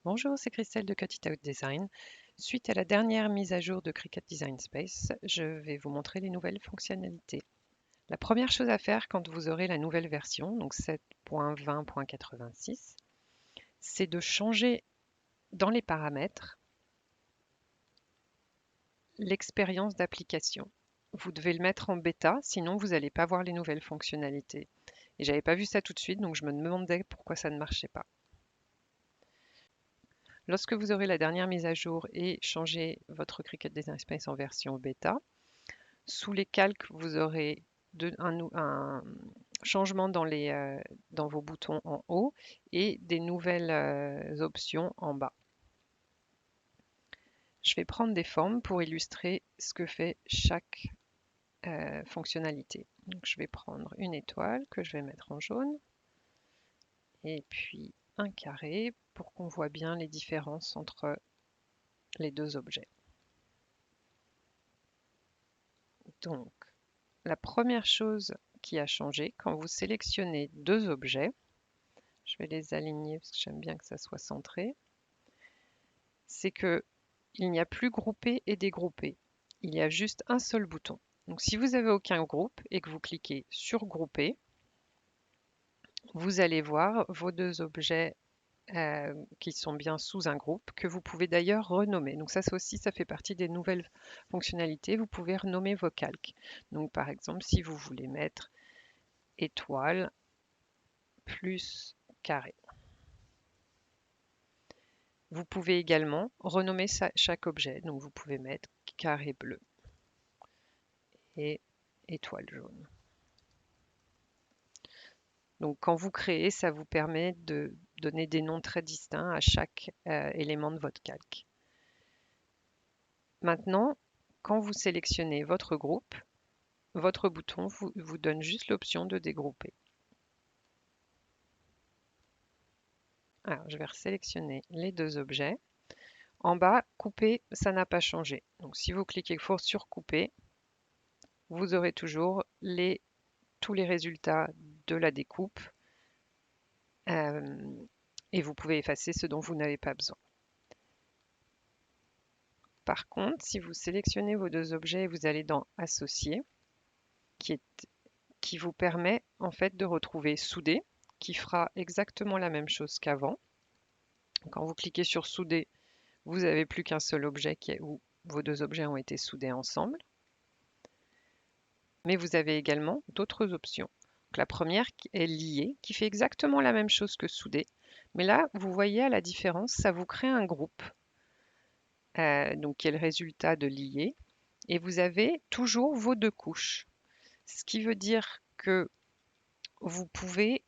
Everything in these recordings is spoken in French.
Bonjour, c'est Christelle de Cut It Out Design. Suite à la dernière mise à jour de Cricut Design Space, je vais vous montrer les nouvelles fonctionnalités. La première chose à faire quand vous aurez la nouvelle version, donc 7.20.86, c'est de changer dans les paramètres l'expérience d'application. Vous devez le mettre en bêta, sinon vous n'allez pas voir les nouvelles fonctionnalités. Et j'avais pas vu ça tout de suite, donc je me demandais pourquoi ça ne marchait pas. Lorsque vous aurez la dernière mise à jour et changé votre Cricut Design Space en version bêta, sous les calques, vous aurez un changement dans vos boutons en haut et des nouvelles options en bas. Je vais prendre des formes pour illustrer ce que fait chaque fonctionnalité. Donc, je vais prendre une étoile que je vais mettre en jaune et puis un carré pour qu'on voit bien les différences entre les deux objets. Donc, la première chose qui a changé, quand vous sélectionnez deux objets, je vais les aligner parce que j'aime bien que ça soit centré, c'est que il n'y a plus groupé et dégroupé. Il y a juste un seul bouton. Donc si vous n'avez aucun groupe et que vous cliquez sur grouper, vous allez voir vos deux objets qui sont bien sous un groupe, que vous pouvez d'ailleurs renommer. Donc ça aussi, ça fait partie des nouvelles fonctionnalités. Vous pouvez renommer vos calques. Donc par exemple, si vous voulez mettre étoile plus carré. Vous pouvez également renommer chaque objet. Donc vous pouvez mettre carré bleu et étoile jaune. Donc quand vous créez, ça vous permet de donner des noms très distincts à chaque élément de votre calque. Maintenant, quand vous sélectionnez votre groupe, votre bouton vous donne juste l'option de dégrouper. Alors, je vais resélectionner les deux objets. En bas, couper, ça n'a pas changé. Donc si vous cliquez sur couper, vous aurez toujours tous les résultats de la découpe et vous pouvez effacer ce dont vous n'avez pas besoin. Par contre, si vous sélectionnez vos deux objets et vous allez dans Associer, qui vous permet en fait de retrouver Souder, qui fera exactement la même chose qu'avant. Quand vous cliquez sur Souder, vous n'avez plus qu'un seul objet où vos deux objets ont été soudés ensemble. Mais vous avez également d'autres options. Donc, la première est Lier, qui fait exactement la même chose que Souder. Mais là, vous voyez à la différence, ça vous crée un groupe, donc qui est le résultat de Lier. Et vous avez toujours vos deux couches. Ce qui veut dire que vous pouvez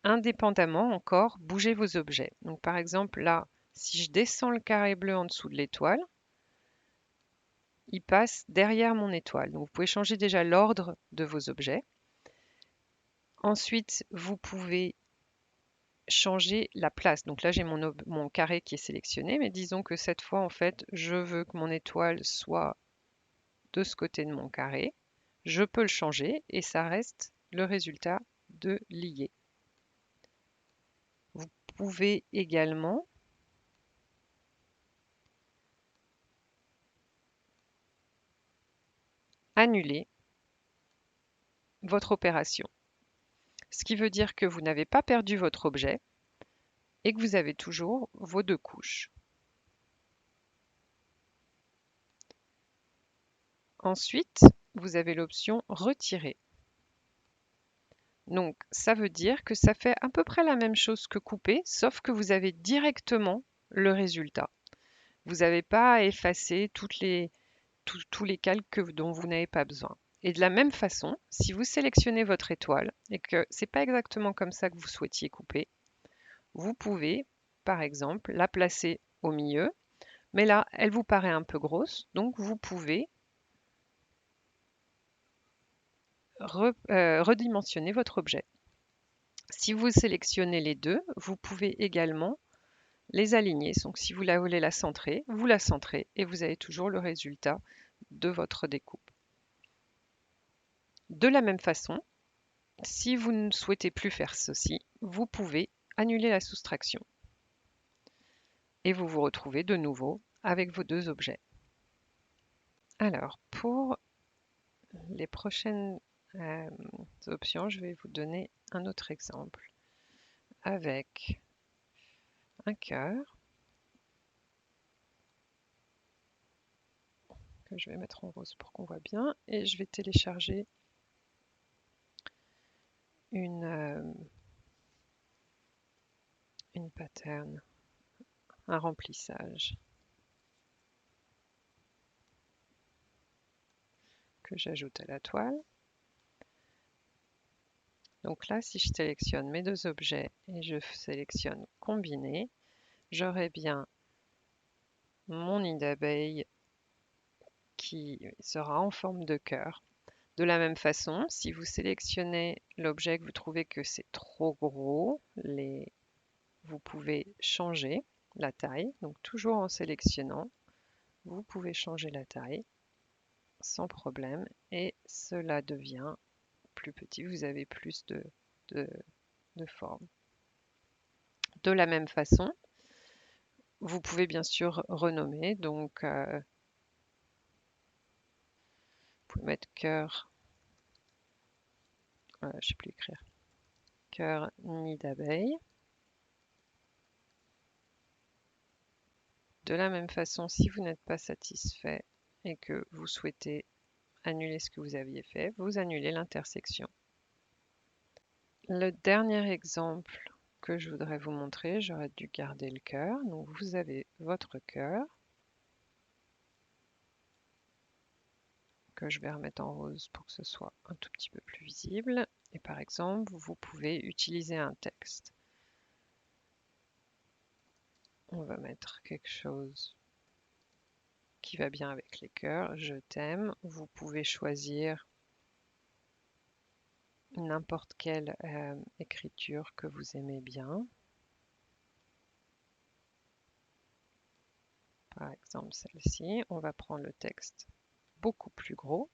indépendamment encore bouger vos objets. Donc par exemple là, si je descends le carré bleu en dessous de l'étoile, il passe derrière mon étoile. Donc vous pouvez changer déjà l'ordre de vos objets. Ensuite, vous pouvez changer la place. Donc là, j'ai mon carré qui est sélectionné, mais disons que cette fois, en fait, je veux que mon étoile soit de ce côté de mon carré. Je peux le changer et ça reste le résultat de lier. Vous pouvez également annuler votre opération. Ce qui veut dire que vous n'avez pas perdu votre objet et que vous avez toujours vos deux couches. Ensuite, vous avez l'option retirer. Donc, ça veut dire que ça fait à peu près la même chose que couper, sauf que vous avez directement le résultat. Vous n'avez pas à effacer tous les calques dont vous n'avez pas besoin. Et de la même façon, si vous sélectionnez votre étoile et que ce n'est pas exactement comme ça que vous souhaitiez couper, vous pouvez, par exemple, la placer au milieu, mais là, elle vous paraît un peu grosse, donc vous pouvez redimensionner votre objet. Si vous sélectionnez les deux, vous pouvez également les aligner. Donc si vous voulez la centrer, vous la centrez et vous avez toujours le résultat de votre découpe. De la même façon, si vous ne souhaitez plus faire ceci, vous pouvez annuler la soustraction. et vous vous retrouvez de nouveau avec vos deux objets. Alors, pour les prochaines options, je vais vous donner un autre exemple avec un cœur que je vais mettre en rose pour qu'on voit bien et je vais télécharger une pattern, un remplissage que j'ajoute à la toile. Donc là, si je sélectionne mes deux objets et je sélectionne combiner, j'aurai bien mon nid d'abeille qui sera en forme de cœur. De la même façon, si vous sélectionnez l'objet que vous trouvez que c'est trop gros, vous pouvez changer la taille. Donc toujours en sélectionnant, vous pouvez changer la taille sans problème et cela devient plus petit. Vous avez plus de, de forme. De la même façon, vous pouvez bien sûr renommer. Donc, vous pouvez mettre cœur, je ne sais plus écrire, cœur nid d'abeille. De la même façon, si vous n'êtes pas satisfait et que vous souhaitez annuler ce que vous aviez fait, vous annulez l'intersection. Le dernier exemple que je voudrais vous montrer, j'aurais dû garder le cœur. Donc vous avez votre cœur que je vais remettre en rose pour que ce soit un tout petit peu plus visible. Et par exemple, vous pouvez utiliser un texte. On va mettre quelque chose qui va bien avec les cœurs. Je t'aime. Vous pouvez choisir n'importe quelle écriture que vous aimez bien. Par exemple, celle-ci. On va prendre le texte beaucoup plus gros.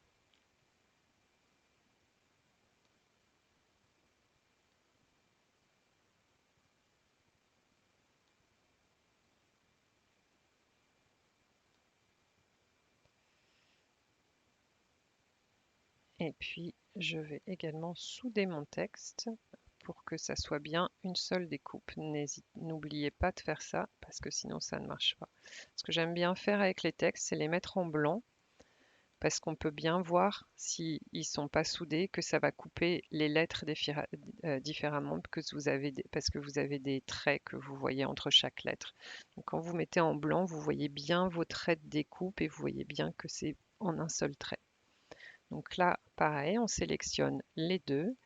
Et puis, je vais également souder mon texte pour que ça soit bien une seule découpe. N'oubliez pas de faire ça parce que sinon ça ne marche pas. Ce que j'aime bien faire avec les textes, c'est les mettre en blanc parce qu'on peut bien voir s'ils ne sont pas soudés, que ça va couper les lettres différemment parce que vous avez des traits que vous voyez entre chaque lettre. Donc quand vous mettez en blanc, vous voyez bien vos traits de découpe et vous voyez bien que c'est en un seul trait. Donc là, pareil, on sélectionne les deux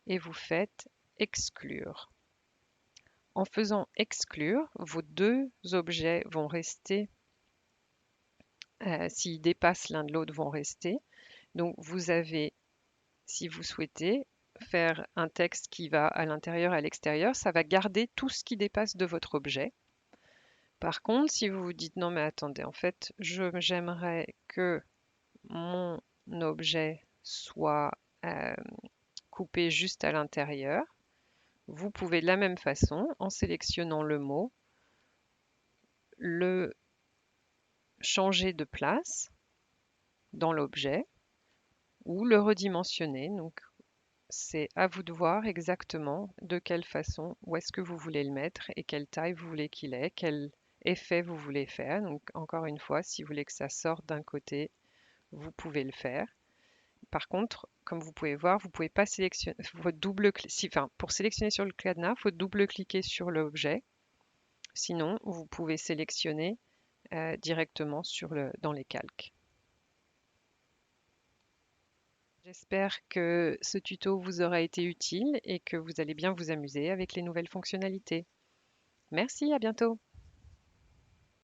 et vous faites exclure. En faisant exclure, vos deux objets vont rester, s'ils dépassent l'un de l'autre, vont rester. Donc vous avez, si vous souhaitez, faire un texte qui va à l'intérieur et à l'extérieur, ça va garder tout ce qui dépasse de votre objet. Par contre, si vous vous dites non mais attendez, en fait, j'aimerais que mon objet soit coupé juste à l'intérieur, vous pouvez de la même façon, en sélectionnant le mot, le changer de place dans l'objet ou le redimensionner. Donc, c'est à vous de voir exactement de quelle façon, où est-ce que vous voulez le mettre et quelle taille vous voulez qu'il ait, quel effet vous voulez faire. Donc, encore une fois, si vous voulez que ça sorte d'un côté, vous pouvez le faire. Par contre, comme vous pouvez voir, vous ne pouvez pas sélectionner, pour sélectionner sur le cadenas, il faut double-cliquer sur l'objet. Sinon, vous pouvez sélectionner directement dans les calques. J'espère que ce tuto vous aura été utile et que vous allez bien vous amuser avec les nouvelles fonctionnalités. Merci, à bientôt.